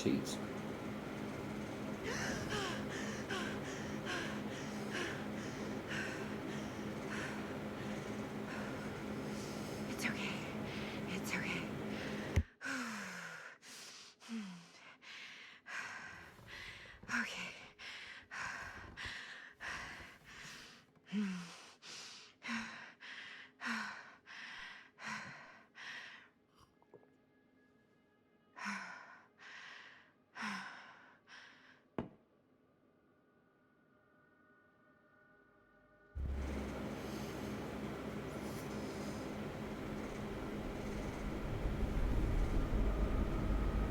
Jeez. It's okay. It's okay. Okay.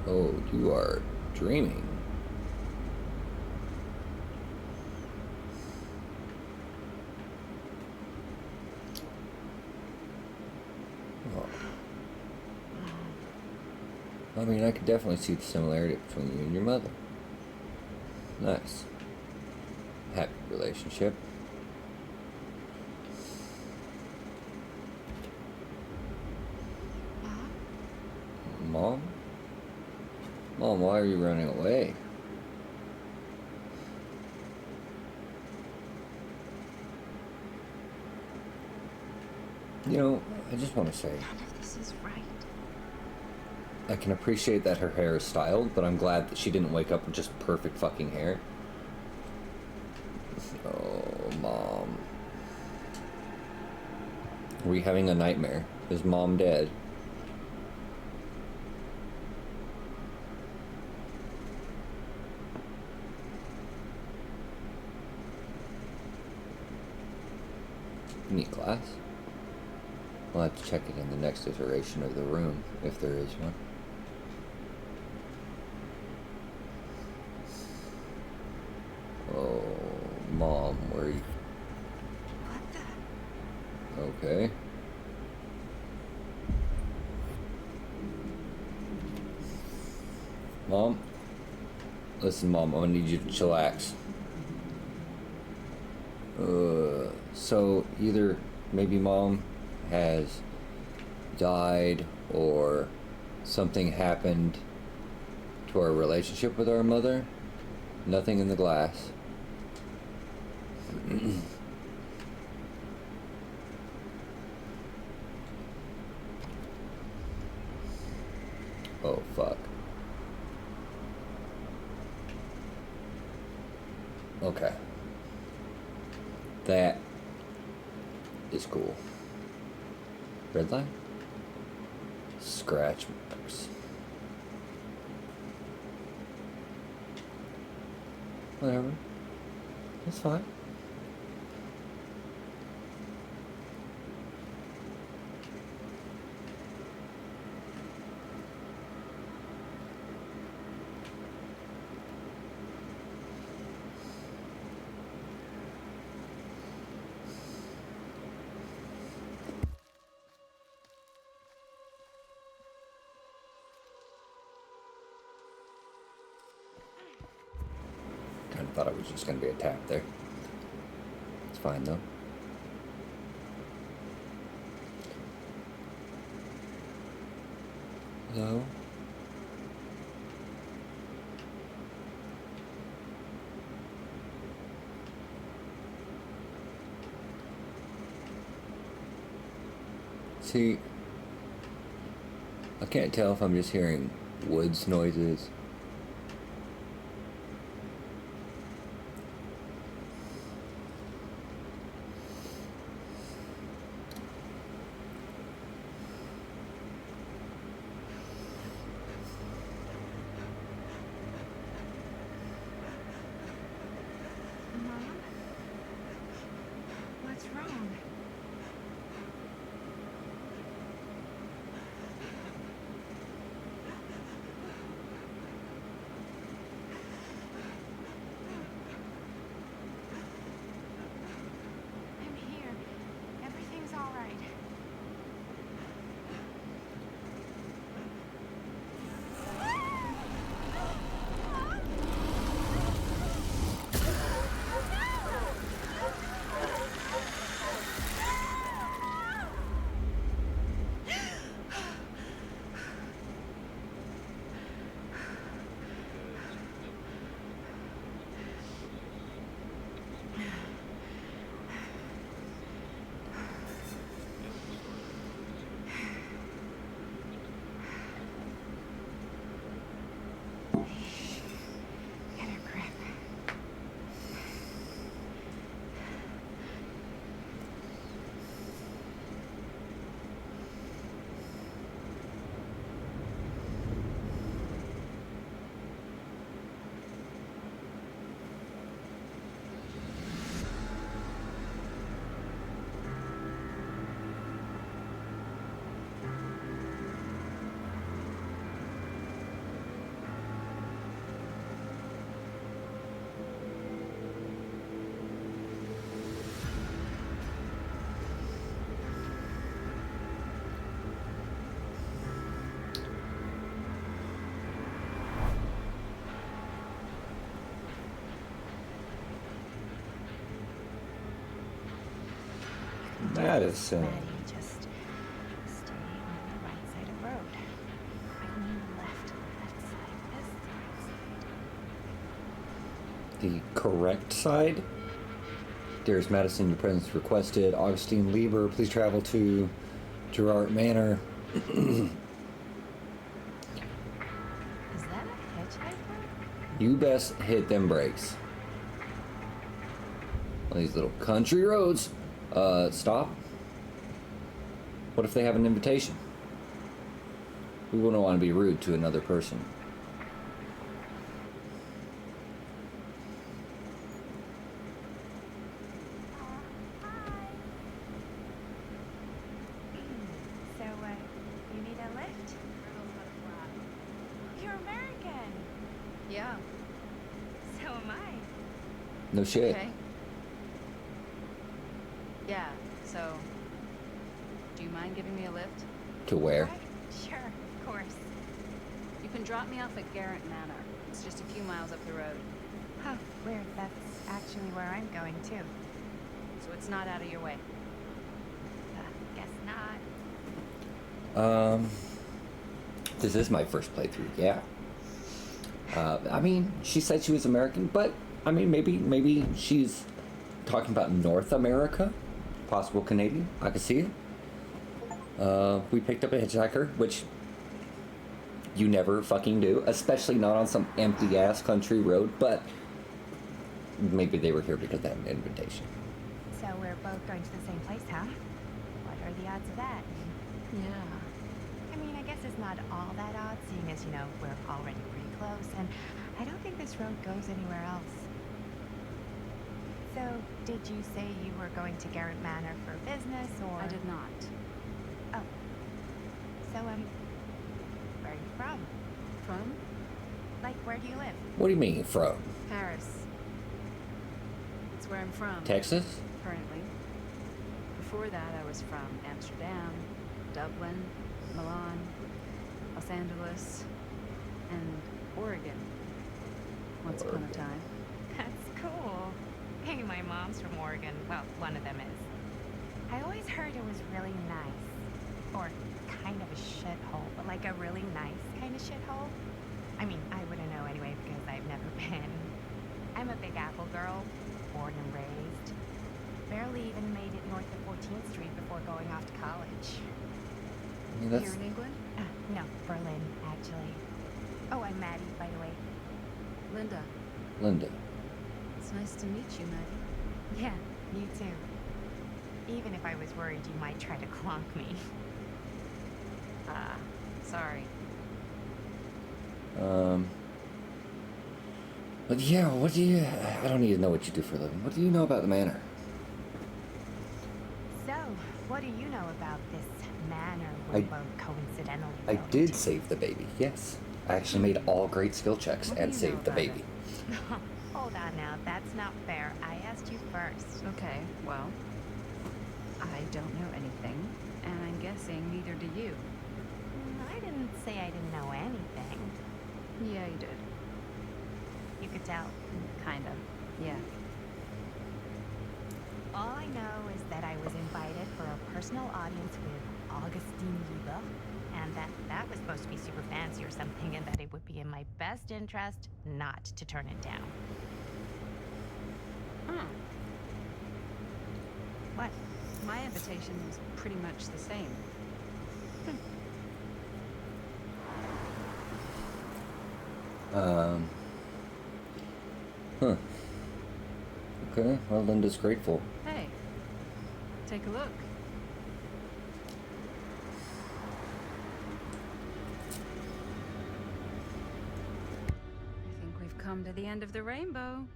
Oh, you are dreaming. Oh. I mean, I could definitely see the similarity between you and your mother. Nice. Happy relationship. Mom? Mom, why are you running away? You know, I just want to say, None of this is right. I can appreciate that her hair is styled, but I'm glad that she didn't wake up with just perfect fucking hair. Oh, Mom. Are we having a nightmare? Is Mom dead? Neat glass. We'll have to check it in the next iteration of the room, if there is one. Oh, Mom, where are you? What the? Okay. Mom? Listen, Mom, I'm gonna need you to chillax. So either maybe Mom has died or something happened to our relationship with our mother. Nothing in the glass. Oh, fuck. Okay. That is cool. Red line? Scratch marks. Whatever. That's fine. Kind of thought it was just going to be a tap there. It's fine though. Hello? See, I can't tell if I'm just hearing woods noises. Mom? What's wrong? That is Maddie, just stay on the right side of the road. I mean left side. This right side. the correct side. Dearest Madison, your presence requested. Augustine Lieber, please travel to Gerard Manor. Is that a hitchhiker? You best hit them brakes. On these little country roads. Stop. What if they have an invitation? We wouldn't want to be rude to another person. So, you need a lift? You're American. Yeah. So am I. No shit. Okay. Yeah, so do you mind giving me a lift? To where? Right? Sure, of course. You can drop me off at Garrett Manor. It's just a few miles up the road, Oh, weird. That's actually where I'm going too. so it's not out of your way. Guess not. This is my first playthrough, yeah. I mean, she said she was American, but I mean, maybe she's talking about North America, possible Canadian. I could see it. We picked up a hitchhiker, which you never fucking do, especially not on some empty ass country road. But maybe they were here because they had an invitation. So we're both going to the same place, huh? What are the odds of that? Yeah. I mean, I guess it's not all that odd, seeing as, we're already pretty close, and I don't think this road goes anywhere else. So, did you say you were going to Garrett Manor for business, or...? I did not. Oh. So, where are you from? From Like, where do you live? What do you mean from? Paris. That's where I'm from. Texas? Currently. Before that, I was from Amsterdam, Dublin, Milan, Los Angeles, and Oregon. Once upon a time. That's cool. Hey, my mom's from Oregon. Well, one of them is. I always heard it was really nice. Or kind of a shithole, but like a really nice kind of shithole. I mean, I wouldn't know anyway because I've never been. I'm a Big Apple girl, born and raised. Barely even made it north of 14th Street before going off to college. I mean, that's Here in England? No, Berlin, actually. Oh, I'm Maddie, by the way. Linda. Linda. It's nice to meet you, Maddie. Yeah, you too. Even if I was worried you might try to clonk me. Sorry. But yeah, what do you... I don't even know what you do for a living. What do you know about the manor? So, what do you know about this manor we're I- both coincidentally I going did to? save the baby, yes. I actually made all great skill checks What do and you know saved the about baby. Hold on now, that's not fair. I asked you first. Okay, well, I don't know anything, and I'm guessing neither do you. I didn't say I didn't know anything. Yeah, you did. You could tell. Kind of. Yeah. All I know is that I was invited for a personal audience with Augustine Lieber, and that was supposed to be super fancy or something, and that it would be in my best interest not to turn it down. Hmm. What? My invitation was pretty much the same. Huh. Okay, well, Linda's grateful. Hey, take a look. I think we've come to the end of the rainbow.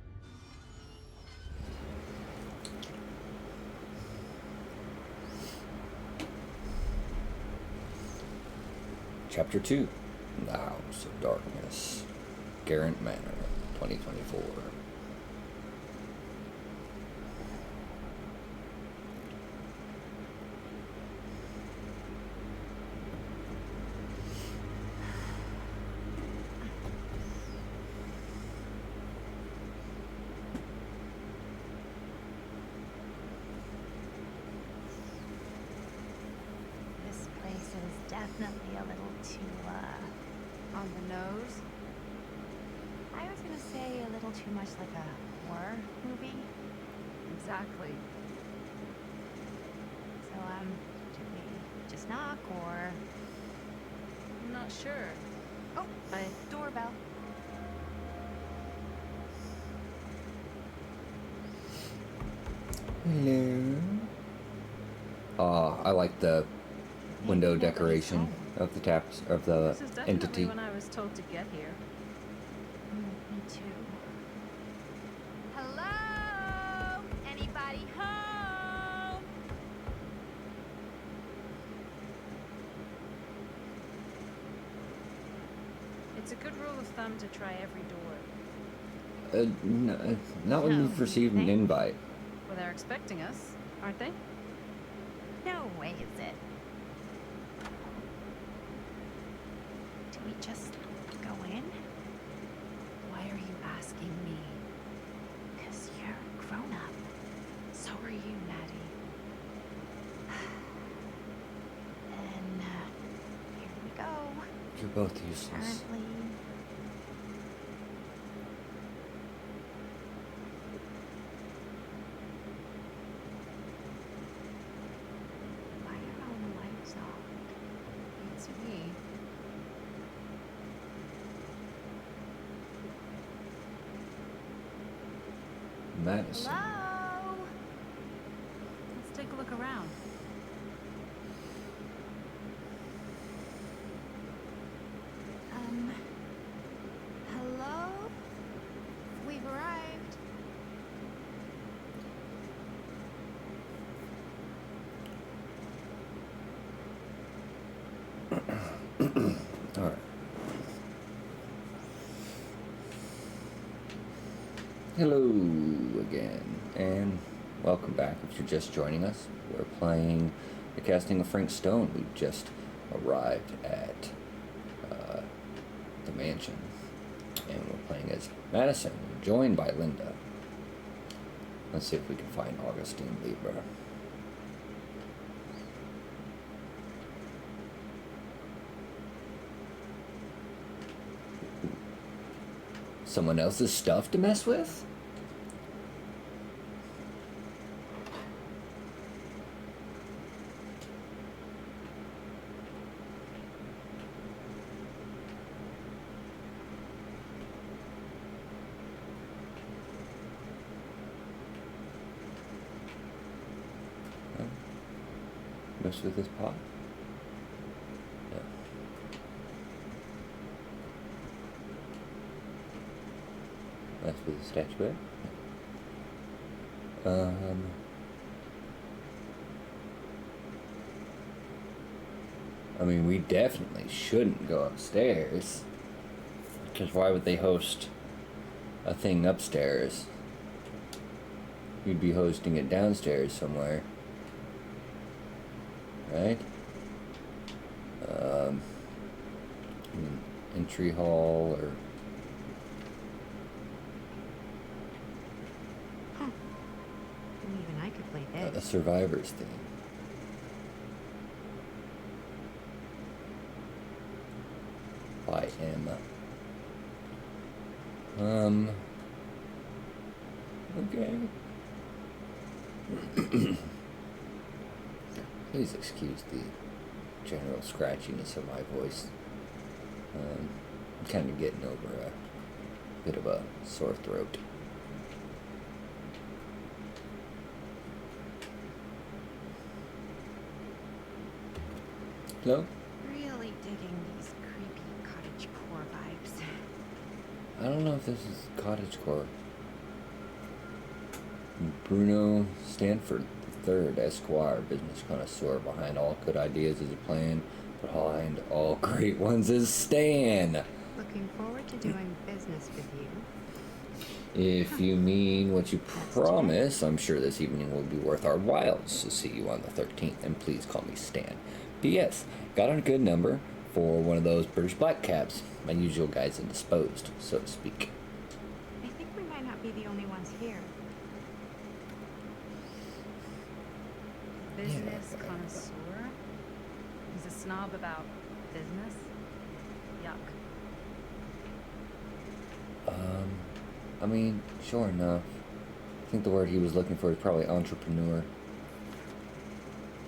Chapter 2. The House of Darkness. Garrett Manor, 2024. definitely a little too, On the nose? I was gonna say a little too much like a horror movie. Exactly. So, do we just knock or... I'm not sure. Oh, doorbell. Hello. I like the window Maybe nobody's decoration home. of the taps of the This is definitely entity. when I was told to get here. Me too. Hello? Anybody home? It's a good rule of thumb to try every door. Not when No, you've received an thanks. invite. Well, they're expecting us, aren't they? No way is it. Do we just go in? Why are you asking me? 'Cause you're a grown up. So are you, Maddie. And, here we go. You're both useless. Apparently. Why are all the lights off? It's me. Madison. Hello? Let's take a look around. Hello? We've arrived. All right. Hello again, and welcome back. If you're just joining us, we're playing The Casting of Frank Stone. We just arrived at the mansion, and we're playing as Madison, joined by Linda. Let's see if we can find Augustine Libra. Someone else's stuff to mess with? Huh? Mess with this pot? Yeah. That's with the statuette. I mean, we definitely shouldn't go upstairs. Because why would they host a thing upstairs? You'd be hosting it downstairs somewhere. Right? An entry hall or... Even I could play a this. survivor's thing. By Emma. Okay. Please excuse the general scratchiness of my voice. I'm kind of getting over a bit of a sore throat. Hello? Really digging these creepy cottagecore vibes. I don't know if this is cottagecore. Bruno Stanford III, Esquire, business connoisseur. Behind all good ideas is a plan. Behind all great ones is Stan. Looking forward to doing business with you. If you mean what you promise, I'm sure this evening will be worth our while. So see you on the 13th, and please call me Stan. P.S. Got a good number for one of those British black cabs. My usual guy's indisposed, so to speak. I think we might not be the only ones here. Business connoisseur? He's a snob about business? Yuck. I mean, sure enough. I think the word he was looking for is probably entrepreneur.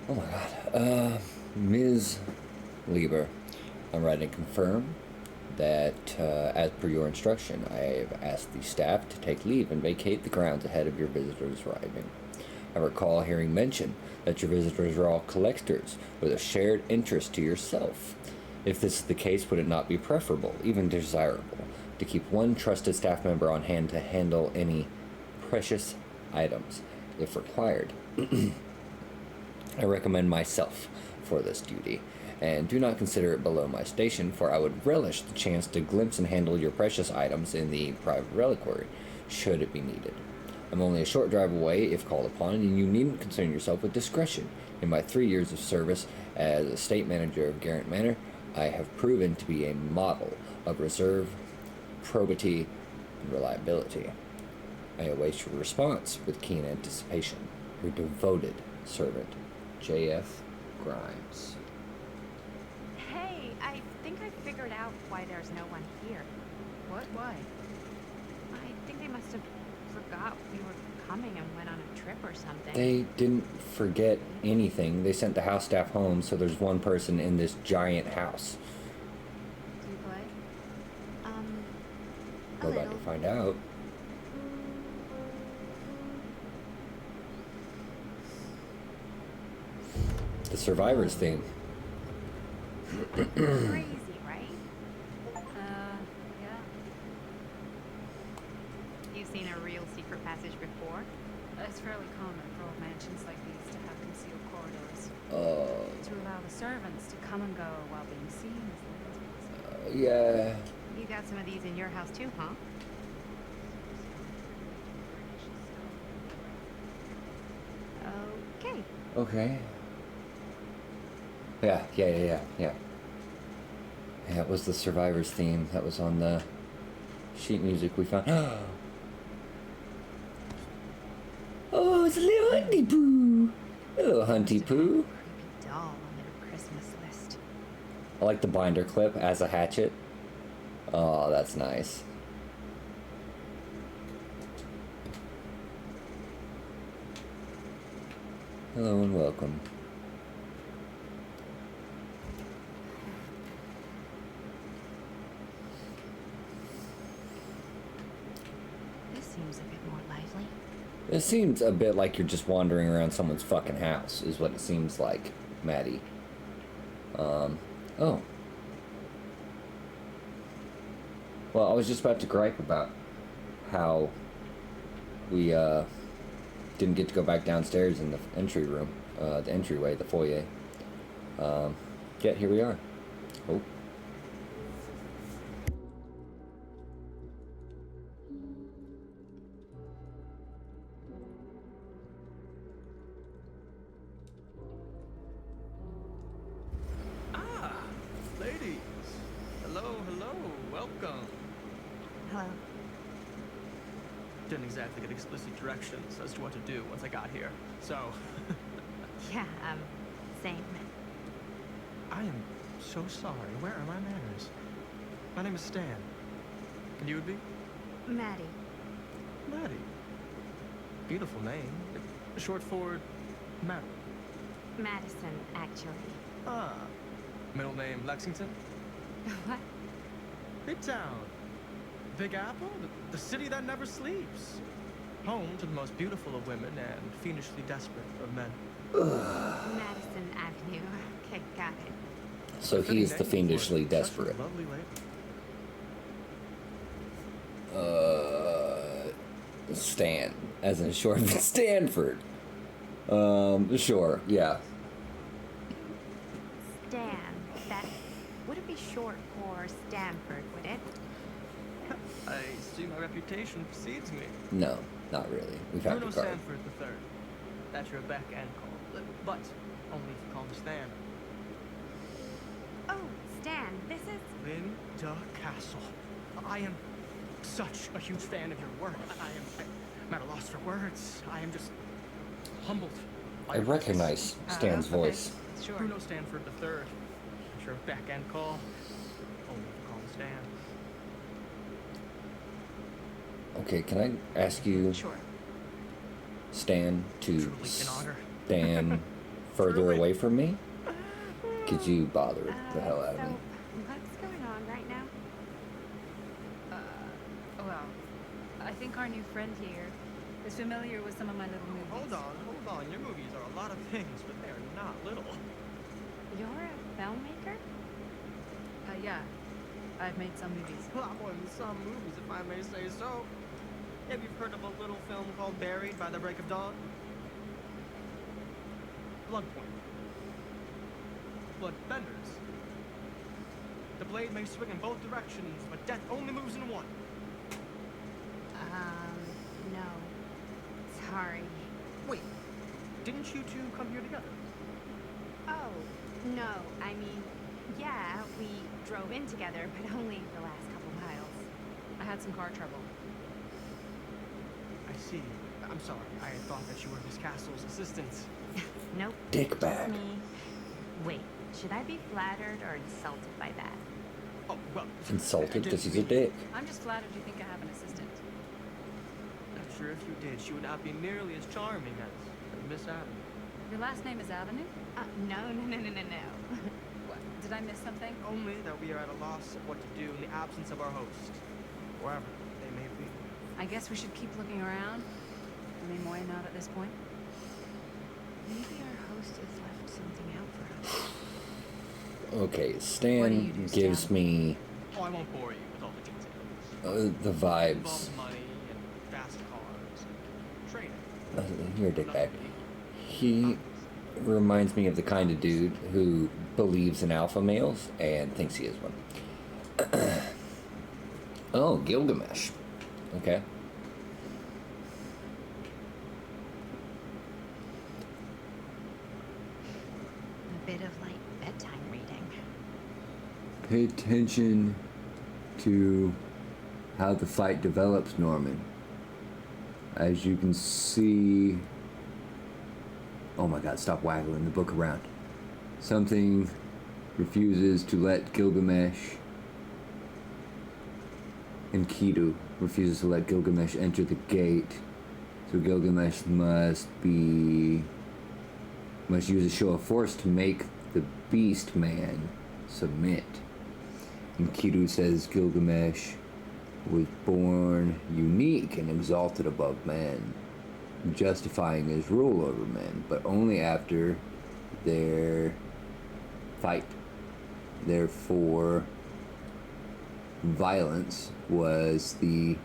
Oh my god. Ms. Lieber, I'm writing to confirm that, as per your instruction, I have asked the staff to take leave and vacate the grounds ahead of your visitors arriving. I recall hearing mention that your visitors are all collectors with a shared interest to yourself. If this is the case, would it not be preferable, even desirable, to keep one trusted staff member on hand to handle any precious items, if required? I recommend myself for this duty, and do not consider it below my station, for I would relish the chance to glimpse and handle your precious items in the private reliquary, should it be needed. I'm only a short drive away if called upon, and you needn't concern yourself with discretion. In my 3 years of service as estate manager of Garrett Manor, I have proven to be a model of reserve, probity, and reliability. I await your response with keen anticipation. Your devoted servant, J.F. Grimes. Hey, I think I figured out why there's no one here. What? Why? I think they must have forgot we were coming and went on a trip or something. They didn't forget anything. They sent the house staff home, so there's one person in this giant house. Do you play? A We're about little. to find out. The Survivor's theme. Crazy, right? Yeah. You've seen a real secret passage before? It's fairly common for old mansions like these to have concealed corridors. To allow the servants to come and go while being seen as little as possible. Yeah. You got some of these in your house too, huh? Okay. Okay. Yeah. Yeah, it was the Survivor's theme that was on the sheet music we found. Oh, it's a little hunty poo. Hello, hunty poo. Creepy doll on their Christmas list. I like the binder clip as a hatchet. Oh, that's nice. Hello and welcome. This seems a bit more lively. It seems a bit like you're just wandering around someone's fucking house, is what it seems like, Maddie. Oh. Well, I was just about to gripe about how we, didn't get to go back downstairs in the entry room, the entryway, the foyer. Yet here we are. Oh. Ah, ladies. Hello, welcome. Hello. Didn't exactly get explicit directions as to what to do once I got here, so Yeah, same. I am so sorry. Where are my manners? My name is Stan. And you would be? Maddie. Maddie. Beautiful name. Short for Matt. Madison, actually. Ah. Middle name Lexington? What? Big town. Big Apple? The city that never sleeps. Home to the most beautiful of women and fiendishly desperate of men. Madison Avenue. Okay, got it. So Fitting he's the name for fiendishly such a desperate. lovely lady. Stan, as in short for Stanford. Sure, yeah. Stan. That wouldn't be short for Stanford, would it? I see my reputation precedes me. No, not really. We've had Bruno to guard. Stanford III. That's your beck and call. But only if you call me Stan. Oh, Stan, this is... Linda Castle. I am such a huge fan of your work. I'm at a loss for words. I am just humbled. by I your presence. recognize Stan's okay. voice. Sure. Bruno Stanford III, answer a beck and call. Only if you call me Stan. Okay, can I ask you, Sure. Stan, to Truly an honor. stand further Truly. away from me? Could you bother the hell out of so me? what's going on right now? Well, I think our new friend here is familiar with some of my little movies. Hold on. Your movies are a lot of things, but they're not little. You're a filmmaker? Yeah. I've made some movies. A lot more than some movies, if I may say so. Have you heard of a little film called Buried by the Break of Dawn? Bloodpoint. Bloodbenders. The blade may swing in both directions, but death only moves in one. No. Sorry. Wait, didn't you two come here together? Oh, no. I mean, yeah, we drove in together, but only the last couple miles. I had some car trouble. I see. I'm sorry. I thought that you were Miss Castle's assistant. Nope. Dick bag. Me. Wait, should I be flattered or insulted by that? Oh, well. Insulted I because he's didn't a mean- dick. I'm just flattered you think I have an assistant. I'm sure if you did, she would not be nearly as charming as Miss Adam. Your last name is Avenue? No. What? Did I miss something? Only that we are at a loss of what to do in the absence of our host, wherever they may be. I guess we should keep looking around. I mean, why not at this point? Maybe our host has left something out for us. Okay, What do Stan you do, gives Stan? me Oh, I won't bore you with all the details. the It vibes. involves money and fast cars and training. You're a dickbag. He reminds me of the kind of dude who believes in alpha males and thinks he is one. Oh, Gilgamesh. Okay. A bit of like bedtime reading. Pay attention to how the fight develops, Norman. As you can see... Oh my god, stop waggling the book around. Something refuses to let Gilgamesh... And Kidu refuses to let Gilgamesh enter the gate. So Gilgamesh must use a show of force to make the beast man submit. And Kidu says Gilgamesh was born unique and exalted above men, justifying his rule over men, but only after their fight. Therefore, violence was the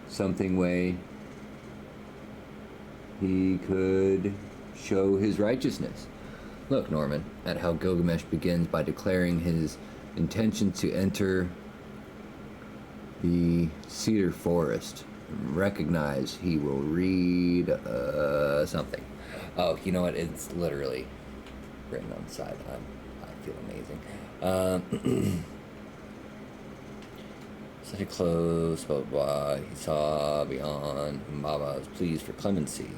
something way he could show his righteousness. Look, Norman, at how Gilgamesh begins by declaring his intention to enter the cedar forest. Recognize he will read something. Oh, you know what? It's literally written on the side. I feel amazing. Study close, blah, blah, blah. He saw beyond. Baba was pleased for clemency.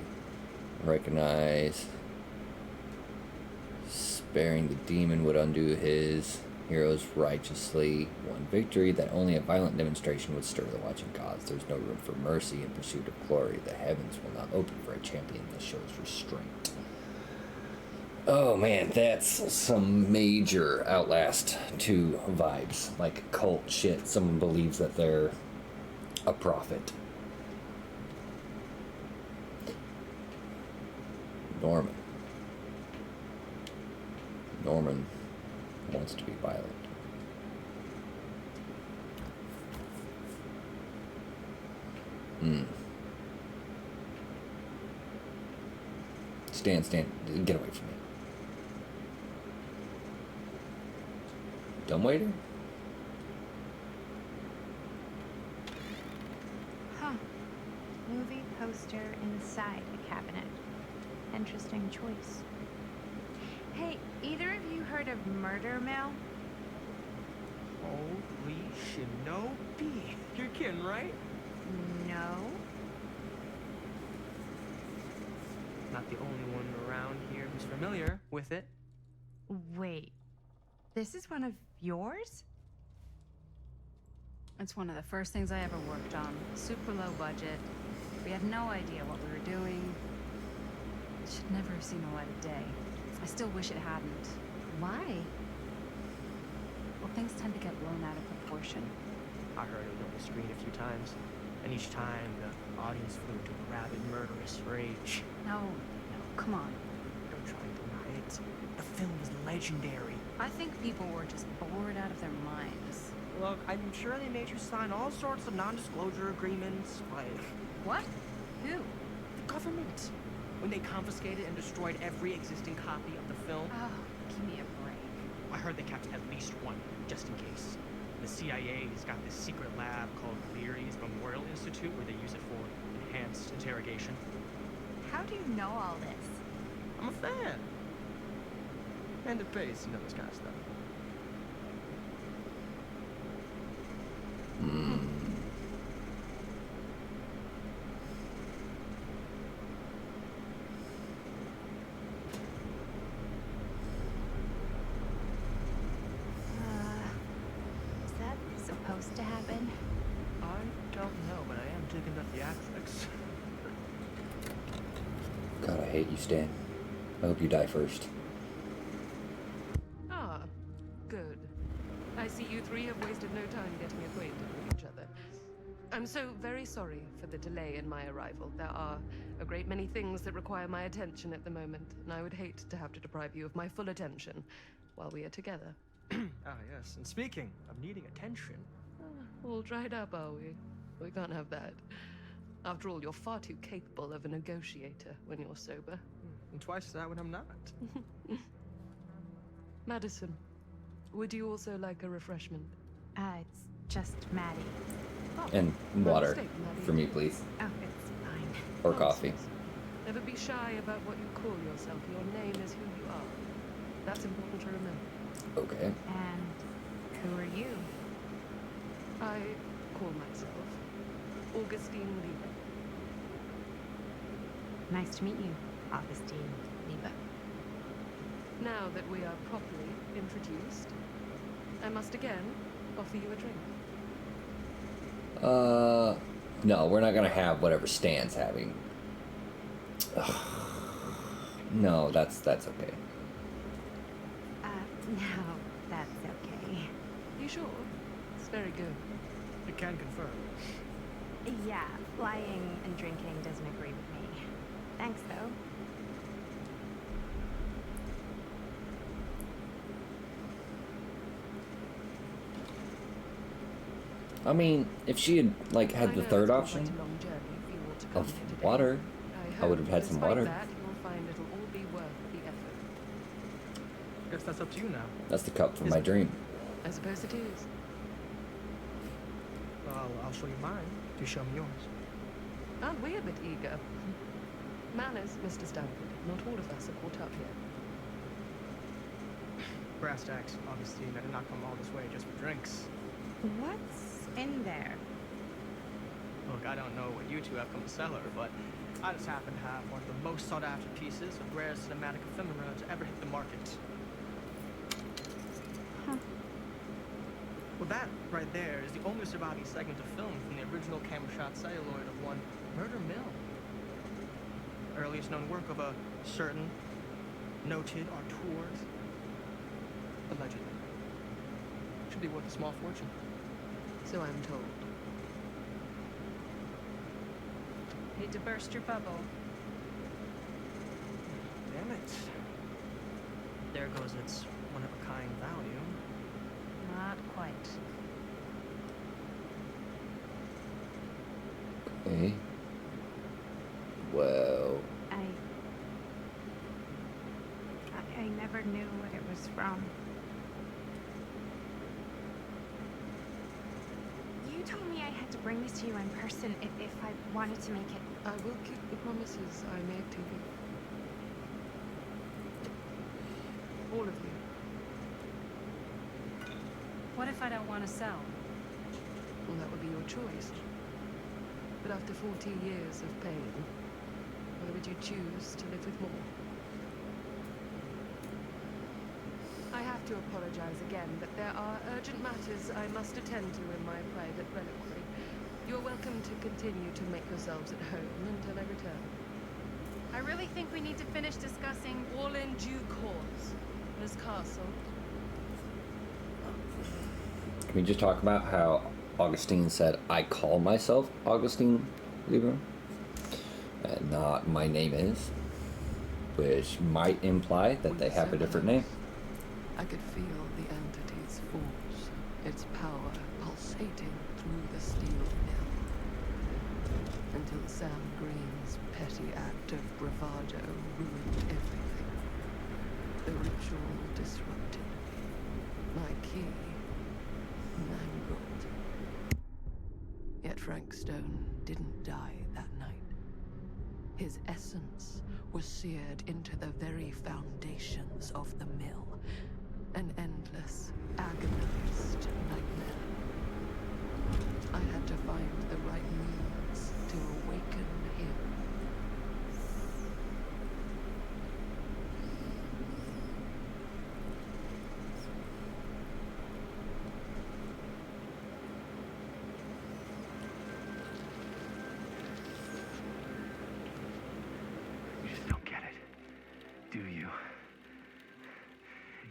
Recognize. Sparing the demon would undo his heroes righteously. One victory that only a violent demonstration would stir the watching gods. There's no room for mercy in pursuit of glory. The heavens will not open for a champion that shows restraint. Oh man, that's some major Outlast 2 vibes. Like cult shit. Someone believes that they're a prophet. Norman wants to be violent. Stan, get away from me. Dumbwaiter? Huh. Movie poster inside a cabinet. Interesting choice. Hey, either of you heard of Murder Mill? Holy shinobi. You're kidding, right? No. Not the only one around here who's familiar with it. Wait, this is one of yours? It's one of the first things I ever worked on. Super low budget. We had no idea what we were doing. It should never have seen the light of day. I still wish it hadn't. Why? Well, things tend to get blown out of proportion. I heard it on the screen a few times, and each time the audience flew into a rabid, murderous rage. No, come on. Don't try to deny it. The film is legendary. I think people were just bored out of their minds. Look, I'm sure they made you sign all sorts of non-disclosure agreements, like What? Who? the government. When they confiscated and destroyed every existing copy of the film, Oh, give me a break. I heard they kept at least one, just in case. The CIA's got this secret lab called Leary's Memorial Institute where they use it for enhanced interrogation. How do you know all this? I'm a fan. And it pays to know this kind of stuff. Is that supposed to happen? I don't know, but I am digging the theatrics. God, I hate you, Stan. I hope you die first. Ah, good. I see you three have wasted no time getting acquainted with each other. I'm so very sorry for the delay in my arrival. There are a great many things that require my attention at the moment, and I would hate to have to deprive you of my full attention while we are together. Ah, yes. And speaking of needing attention, All dried up, are we? We can't have that. After all, you're far too capable of a negotiator when you're sober. and twice that when I'm not. Madison, would you also like a refreshment? It's just Maddie. Oh, And my water. mistake, Maddie. For me, please. Oh, it's fine. Or coffee. Nonsense. Never be shy about what you call yourself. Your name is who you are. That's important to remember. Okay. And who are you? I call myself Augustine Lieber. Nice to meet you, Augustine Lieber. Now that we are properly introduced, I must again offer you a drink. No, we're not gonna have whatever Stan's having. No, that's okay. No, that's okay. You sure? It's very good. You can confirm. Yeah, flying and drinking doesn't agree with me. Thanks, though. I mean, if she had like had I the know third it's been option quite a long journey for you all to come of here today. water, I would have hope, had some despite water. That, you'll find it'll all be worth the effort. Guess that's up to you now. That's the cup from Is my it? dream. I suppose it is. Well, I'll show you mine. You show me yours. Aren't we a bit eager? Manners, Mr. Stanford. Not all of us are caught up here. Brass tacks, Augustine. I did not come all this way just for drinks. What's in there? Look, I don't know what you two have come to sell her, but I just happen to have one of the most sought-after pieces of rare cinematic ephemera to ever hit the market. Huh. Well, that right there is the only surviving segment of film from the original camera shot celluloid of one Murder Mill. Earliest known work of a certain noted auteur. Allegedly. Should be worth a small fortune. So I'm told. Hate to burst your bubble. Damn it. There goes its one-of-a-kind value. Not quite. Okay. Well, I never knew what it was from. You told me I had to bring this to you in person if I wanted to make it. I will keep the promises I made to you. All of you. What if I don't want to sell? Well, that would be your choice. But after 40 years of pain, why would you choose to live with more? have to apologize again, but there are urgent matters I must attend to in my private reliquary. You're welcome to continue to make yourselves at home until I return. I really think we need to finish discussing. All in due course. Miss Castle. Can we just talk about how Augustine said, I call myself Augustine Lieber, and not my name is, which might imply that they have a different name. I could feel the entity's force, its power pulsating through the steel mill. Until Sam Green's petty act of bravado ruined everything. The ritual disrupted. My key mangled. Yet Frank Stone didn't die that night. His essence was seared into the very foundations of the mill. An endless, agonized nightmare. I had to find the right means to awaken him. You just don't get it, do you?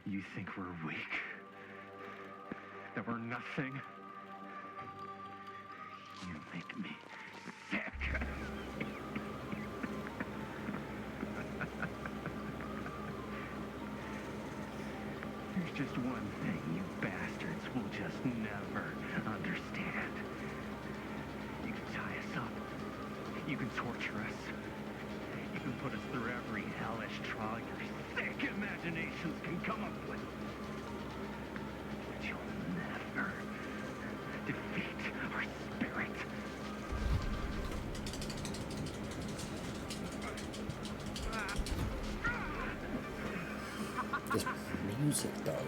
You think we're weak? That we're nothing? You make me sick. There's just one thing you bastards will just never understand. You can tie us up. You can torture us. You can put us through every hellish trial your sick imaginations can come up with. But you'll never defeat our spirit. This music, though.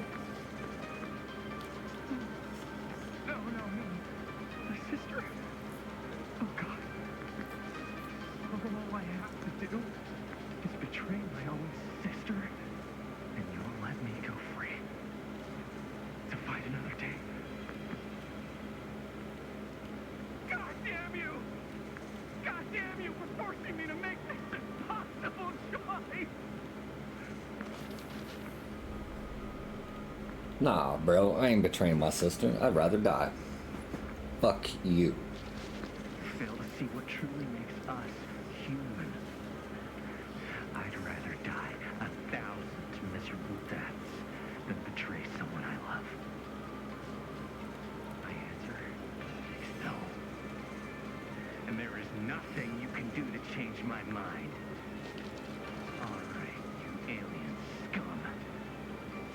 No. My sister. Oh, God. All I have to do is betray my own sister, and you'll let me go free to fight another day. God damn you! God damn you for forcing me to make this impossible choice! Nah, bro, I ain't betraying my sister. I'd rather die. Fuck you. Fail to see what truly makes us human. I'd rather die 1,000 miserable deaths than betray someone I love. My answer is no. And there is nothing you can do to change my mind. All right, you alien scum.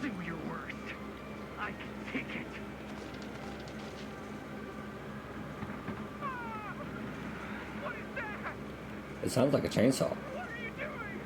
Do your worst. I can take it. Ah! What is that? It sounds like a chainsaw. What are you doing?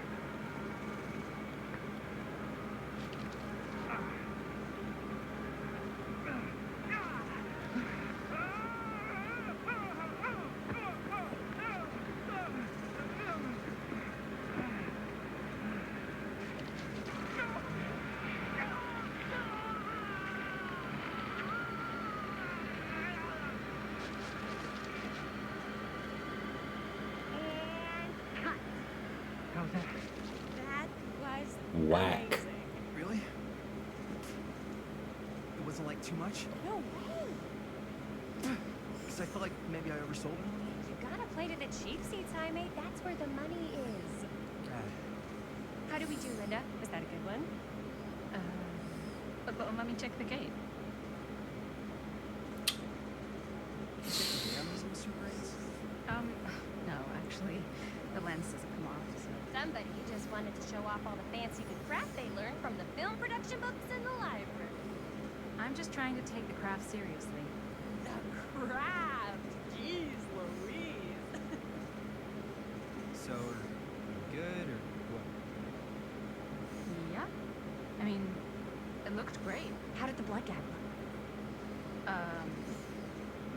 How's that? That was Whack. amazing. Really? It wasn't like too much? No way. Because I felt like maybe I oversold it. You gotta play to the cheap seats, Jaime. That's where the money is. How did we do, Linda? Was that a good one? But let me check the gate. No, actually, the lens doesn't come off, so. Somebody just wanted to show off all the fancy new craft they learned from the film production books in the library. I'm just trying to take the craft seriously. The craft! Jeez Louise! So, good or what? Yeah. I mean, it looked great. How did the blood gag look?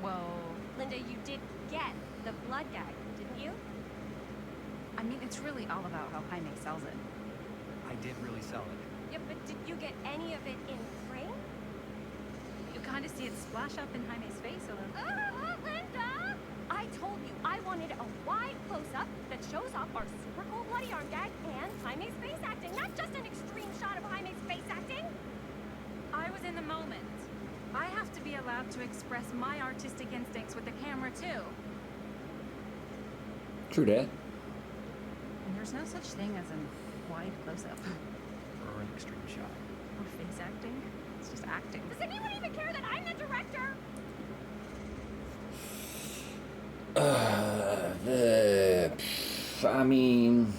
Well, Linda, you did get the blood gag, didn't you? I mean, it's really all about how Jaime sells it. I did really sell it. Yeah, but did you get any of it in frame? You kind of see it splash up in Jaime's face a little. Linda! I told you I wanted a wide close-up that shows off our super cool bloody arm gag and Jaime's face acting, not just an extreme shot of Jaime's face acting. I was in the moment. I have to be allowed to express my artistic instincts with the camera too. True that. And there's no such thing as a wide close-up. Or an extreme shot. Or face acting. It's just acting. Does anyone even care that I'm the director? I mean,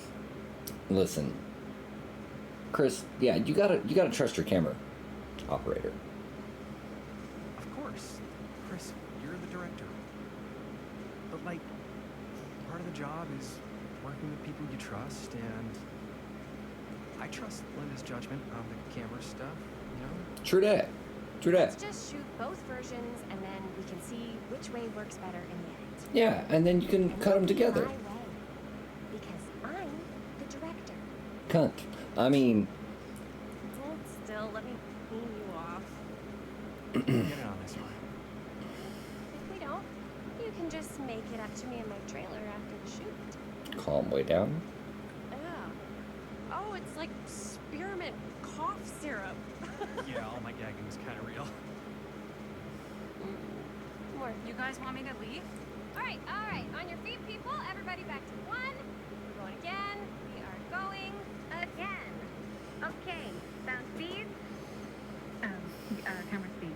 listen, Chris. Yeah, you gotta trust your camera operator. Of course. Chris, you're the director. But, like, part of the job is working with people you trust, and I trust Linda's judgment on the camera stuff, you know? True that. True that. Let's just shoot both versions and then we can see which way works better in the end. Yeah, and then you can And cut them it'll be together. my way, because I'm the director. Cunt. I mean, Hold still, let me clean you off. Get it on this one. If we don't, you can just make it up to me in my trailer after the shoot. calm way down. Yeah. Oh, it's like spearmint cough syrup. Yeah, all my gagging was kind of real. More. You guys want me to leave? All right. On your feet, people. Everybody back to one. We're going again. We are going again. Okay, sound speed? Camera speed.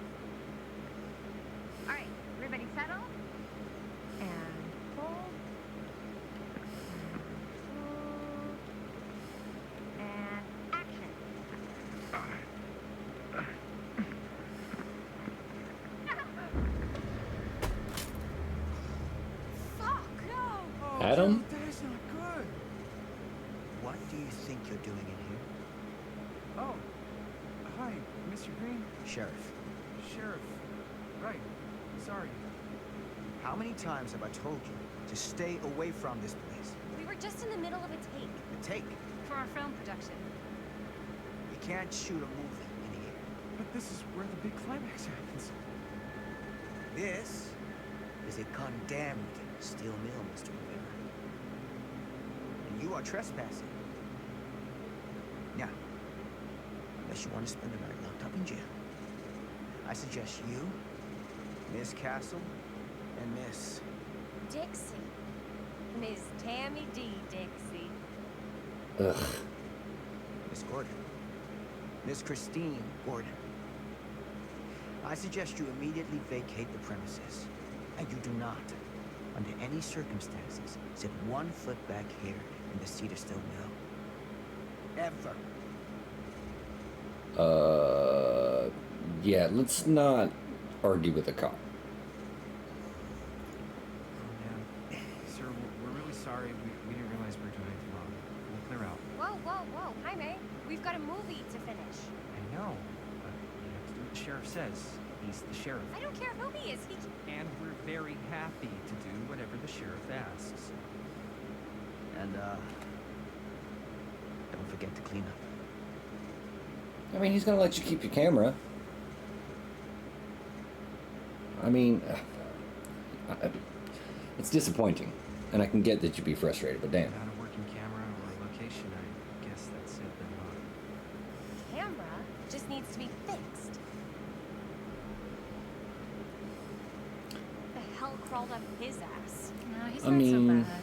All right, everybody settle. And hold. And action. Fuck no. Adam? That is not good. What do you think you're doing in here? Oh, hi, Mr. Green. Sheriff, Sheriff. Right. Sorry. how many times have I told you to stay away from this place? We were just in the middle of a take. The take. For our film production. You can't shoot a movie in here. But this is where the big climax happens. This is a condemned steel mill, Mr. Rivera. And you are trespassing. Now, unless you want to spend the night locked up in jail, I suggest you, Miss Castle, and Miss... Dixie. Ms. Tammy D. Dixie. Ugh. Miss Gordon. Miss Christine Gordon. I suggest you immediately vacate the premises. And you do not, under any circumstances, set one foot back here in the Cedar Stone Mill. Ever. Yeah, let's not argue with the cop. Oh, man. Sir, we're really sorry. We didn't realize we were doing anything wrong. We'll clear out. Whoa. Jaime, we've got a movie to finish. I know, but you have to do what the sheriff says. He's the sheriff. I don't care who he is. And we're very happy to do whatever the sheriff asks. And, don't forget to clean up. I mean, he's gonna let you keep your camera. I mean, it's disappointing, and I can get that you'd be frustrated, but damn. Without a working camera or location, I guess that's it then, huh? Camera just needs to be fixed. The hell crawled up his ass? No, he's I not mean, so bad.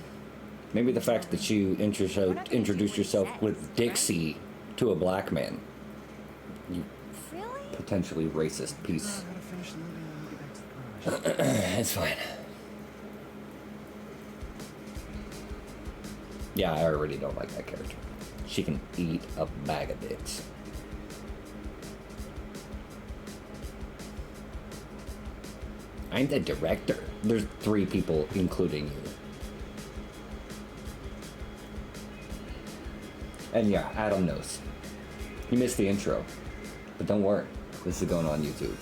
maybe the fact that you We're not gonna introduced do what he yourself says, with right? Dixie to a black man. You Really? potentially racist I piece. gotta finish the movie and then we get back to the garage. It's fine. Yeah, I already don't like that character. She can eat a bag of dicks. I'm the director. There's 3 people, including you. And yeah, Adam knows. You missed the intro. But don't worry. This is going on YouTube.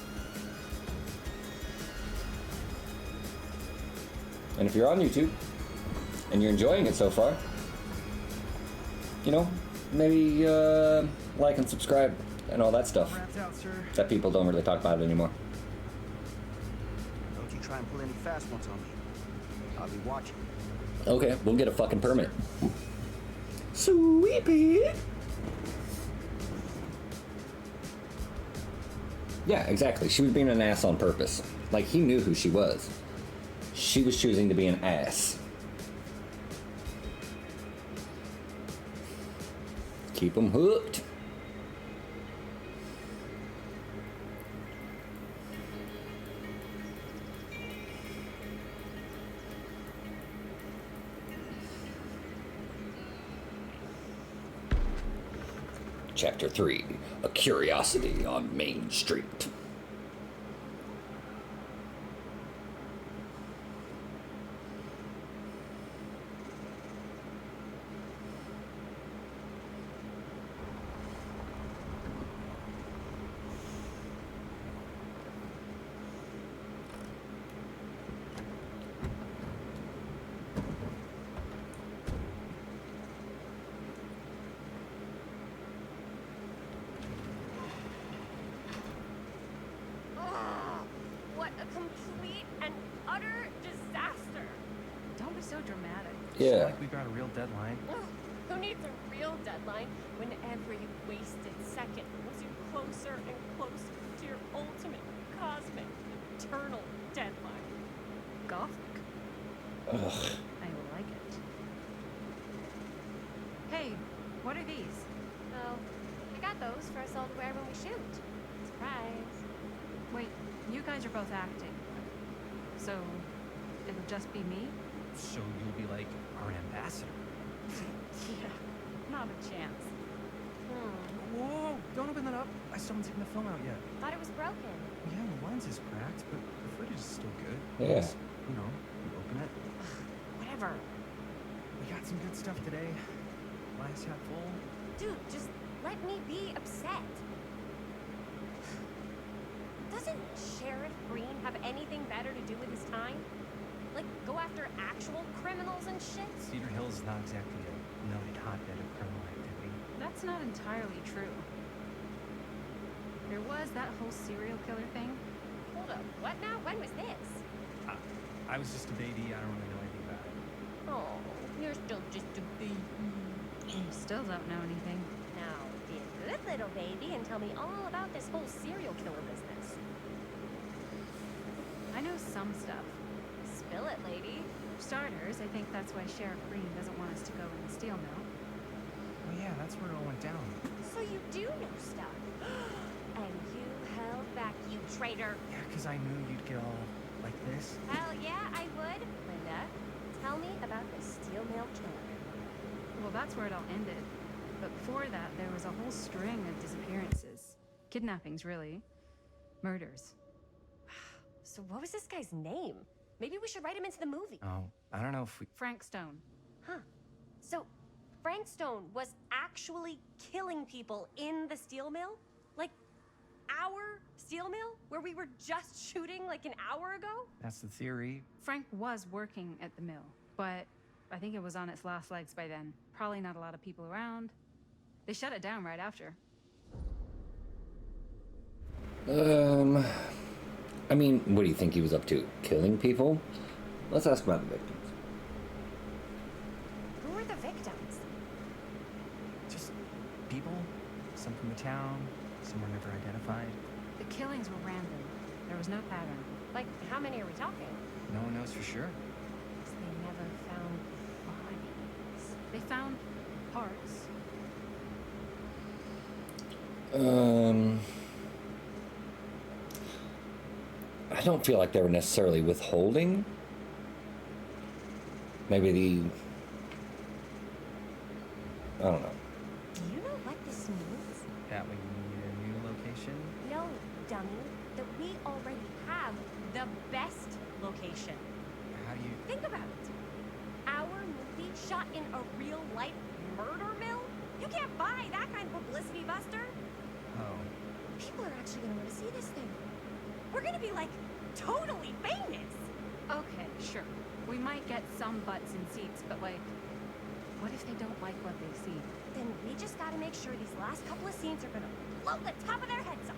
And if you're on YouTube, and you're enjoying it so far, you know, maybe like and subscribe, and all that stuff Wrapped out, sir. that people don't really talk about anymore. Don't you try and pull any fast ones on me. I'll be watching. Okay, we'll get a fucking permit. Sweet pea. Yeah, exactly. She was being an ass on purpose. Like, he knew who she was. She was choosing to be an ass. Keep them hooked. Chapter 3, A Curiosity on Main Street. Ugh, what a complete and utter disaster. Don't be so dramatic. Yeah. Like we've got a real deadline. Ugh, who needs a real deadline when every wasted second moves you closer and closer to your ultimate cosmic eternal deadline? Gothic. Ugh. I like it. Hey, what are these? Oh, I got those for us all to wear when we shoot. Surprise. Wait, you guys are both acting. So, it'll just be me? So you'll be like our ambassador. Yeah, not a chance. Whoa, don't open that up. I still haven't taken the film out yet. Thought it was broken. Yeah, the lens is cracked, but the footage is still good. Yeah. Just, you know, you open it. Whatever. We got some good stuff today. Glass half full. Dude, just let me be upset. Doesn't Sheriff Green have anything better to do with his time? Like, go after actual criminals and shit? Cedar Hills is not exactly a noted hotbed of criminal activity. That's not entirely true. There was that whole serial killer thing. Hold up, what now? When was this? I was just a baby. I don't really know anything about it. Oh, you're still just a baby. You still don't know anything. Now, be a good little baby and tell me all about this whole serial killer business. I know some stuff. Spill it, lady. For starters, I think that's why Sheriff Green doesn't want us to go in the steel mill. Oh yeah, that's where it all went down. So you do know stuff. And you held back, you traitor. Yeah, because I knew you'd get all like this. Hell yeah, I would. Linda, tell me about the steel mill killer. Well, that's where it all ended. But before that, there was a whole string of disappearances. Kidnappings, really. Murders. So what was this guy's name? Maybe we should write him into the movie. Oh, I don't know if we... Frank Stone. Huh. So Frank Stone was actually killing people in the steel mill? Like, our steel mill? Where we were just shooting like an hour ago? That's the theory. Frank was working at the mill, but I think it was on its last legs by then. Probably not a lot of people around. They shut it down right after. I mean, what do you think he was up to? Killing people? Let's ask about the victims. Who were the victims? Just people. Some from the town. Some were never identified. The killings were random. There was no pattern. Like, how many are we talking? No one knows for sure. 'Cause they never found bodies. They found parts. I don't feel like they were necessarily withholding. Maybe I don't know. Do you know what this means? That we need a new location. No, dummy. That we already have the best location. How do you... Think about it. Our movie shot in a real-life murder mill? You can't buy that kind of publicity, Buster. Oh. People are actually gonna want to see this thing. We're gonna be, like, totally famous. Okay, sure. We might get some butts in seats, but like, What if they don't like what they see? Then we just gotta make sure these last couple of scenes are gonna blow the top of their heads off.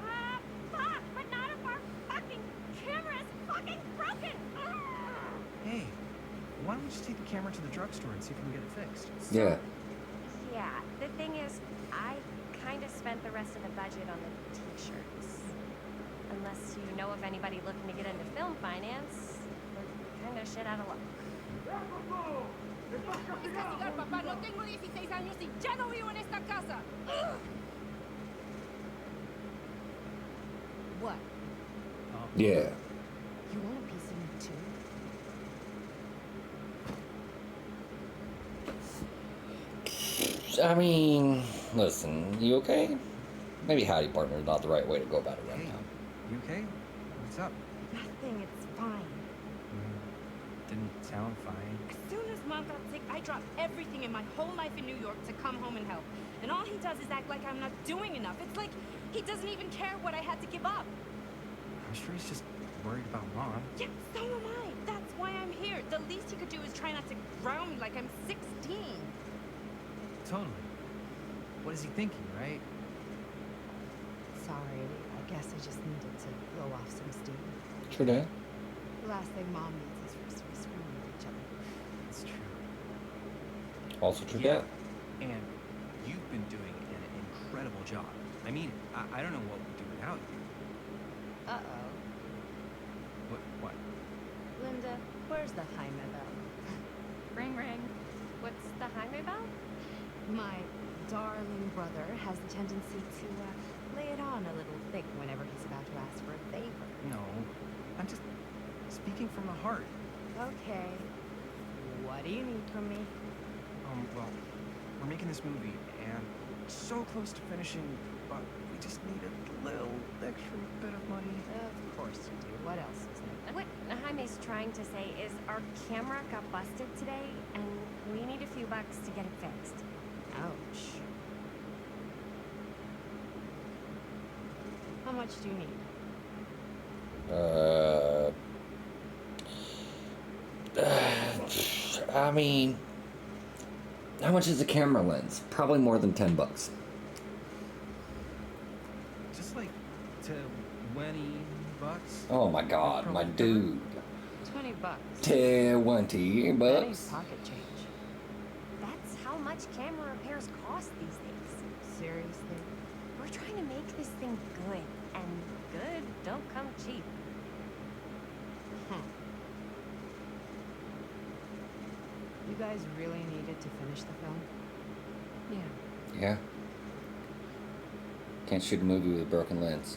Ah, fuck! But not if our fucking camera is fucking broken! Hey, why don't we just take the camera to the drugstore and see if we can get it fixed? Yeah. Yeah, the thing is, I kind of spent the rest of the budget on the t-shirts. Unless you know of anybody looking to get into film finance, we're kind of shit out of luck. Papá, no tengo 16 años y ya no vivo en esta casa. What? Yeah. You want a piece of me too? I mean, listen, you okay? Maybe howdy partner is not the right way to go about it right Hey, now. you okay? What's up? Nothing, it's fine. Didn't sound fine. As soon as Mom got sick, I dropped everything in my whole life in New York to come home and help. And all he does is act like I'm not doing enough. It's like he doesn't even care what I had to give up. I'm sure he's just worried about Mom. Yeah, so am I. That's why I'm here. The least he could do is try not to ground me like I'm 16. Totally. What is he thinking, right? Sorry, I guess I just needed to blow off some steam. True that. The last thing Mom needs is for us to be screaming at each other. It's true. Also true Yeah. that. And you've been doing an incredible job. I mean, I don't know what we'd do without you. Uh-oh. What? Linda, where's the Jaime bell? Ring, ring. What's the Jaime bell? My darling brother has the tendency to lay it on a little thick whenever he's about to ask for a favor. No, I'm just speaking from the heart. Okay. What do you need from me? Well, we're making this movie, and so close to finishing, but we just need a little extra bit of money. Of course you do. What else is there? What Jaime's trying to say is our camera got busted today, and we need a few bucks to get it fixed. Ouch. How much do you need? I mean, how much is a camera lens? Probably more than $10. Just like 20 bucks. Oh my God, my dude. $20. 20 Penny's bucks. pocket change. That's how much camera repairs cost these days. Seriously? We're trying to make this thing good, and good don't come cheap. You guys really needed to finish the film? Yeah. Yeah. Can't shoot a movie with a broken lens.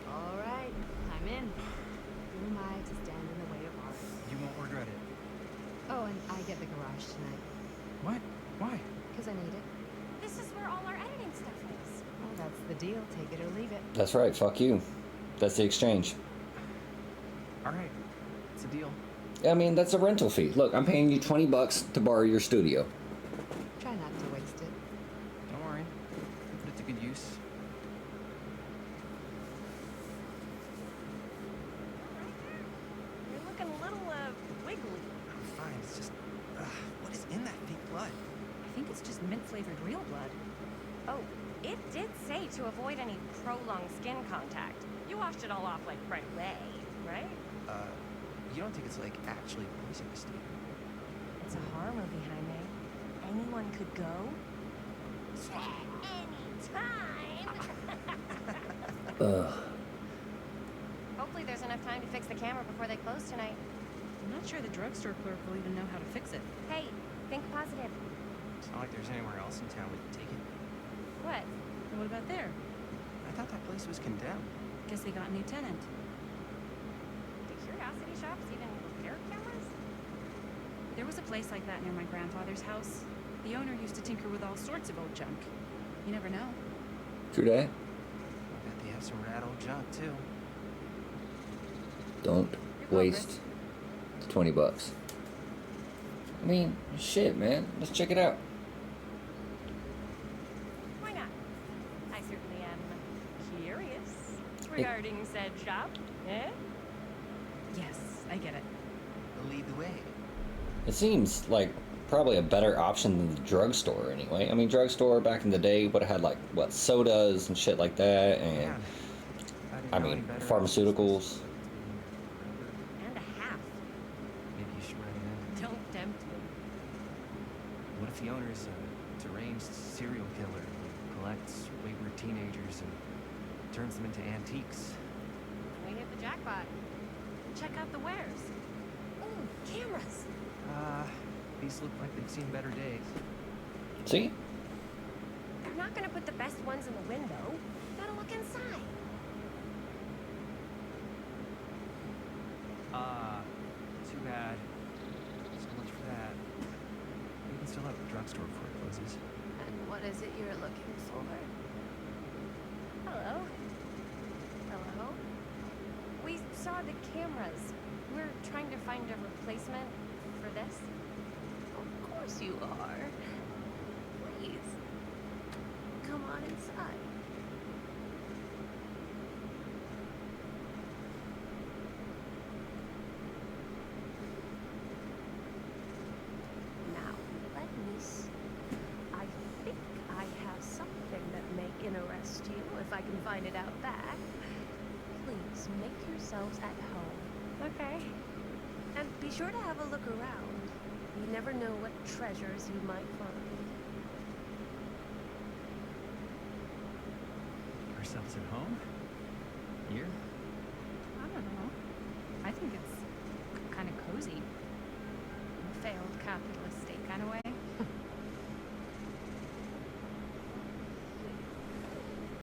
All right, I'm in. Who am I to stand in the way of art? You won't regret it. Oh, and I get the garage tonight. What? Why? Because I need it. This is where all our editing stuff is. Well, that's the deal. Take it or leave it. That's right, fuck you. That's the exchange. All right, it's a deal. I mean, that's a rental fee. Look, I'm paying you $20 to borrow your studio. Try not to waste it. Don't worry. Put it to good use. You're looking a little, wiggly. I'm fine. It's just, what is in that fake blood? I think it's just mint-flavored real blood. Oh, it did say to avoid any prolonged skin contact. You washed it all off, like, right away, right? You don't think it's, like, actually poisonous, do you? It's a horror movie, Jaime. Anyone could go. Anytime! Ugh. Hopefully there's enough time to fix the camera before they close tonight. I'm not sure the drugstore clerk will even know how to fix it. Hey, think positive. It's not like there's anywhere else in town we can take it. What? And what about there? I thought that place was condemned. Guess they got a new tenant. Do curiosity shops even repair cameras? There was a place like that near my grandfather's house. The owner used to tinker with all sorts of old junk. You never know. True that. I bet they have some rad old junk, too. Don't You're waste $20. I mean, shit, man. Let's check it out. Why not? I certainly am curious regarding said shop. Eh? Yes, I get it. Lead the way. It seems like probably a better option than the drugstore anyway. I mean, drugstore back in the day would have had like what sodas and shit like that, and Yeah. didn't I know any mean better. pharmaceuticals. And a half. Maybe you should write it in. Don't tempt me. What if the owner's a deranged serial killer who collects wayward teenagers and turns them into antiques? We hit the jackpot. Check out the wares. Ooh, cameras. These look like they've seen better days. See? You're not gonna put the best ones in the window. You gotta look inside. Too bad. So much for that. We can still have the drugstore before it closes. And what is it you're looking for? Hello. Hello. We saw the cameras. We're trying to find a replacement for this. Of course you are. Please, come on inside. Now, let me see. I think I have something that may interest you, if I can find it out back. Please, make yourselves at home. Okay. And be sure to have a look around. You never know what treasures you might find. Ourselves at home? Here? I don't know. I think it's kind of cozy. In a failed capitalist state kind of way.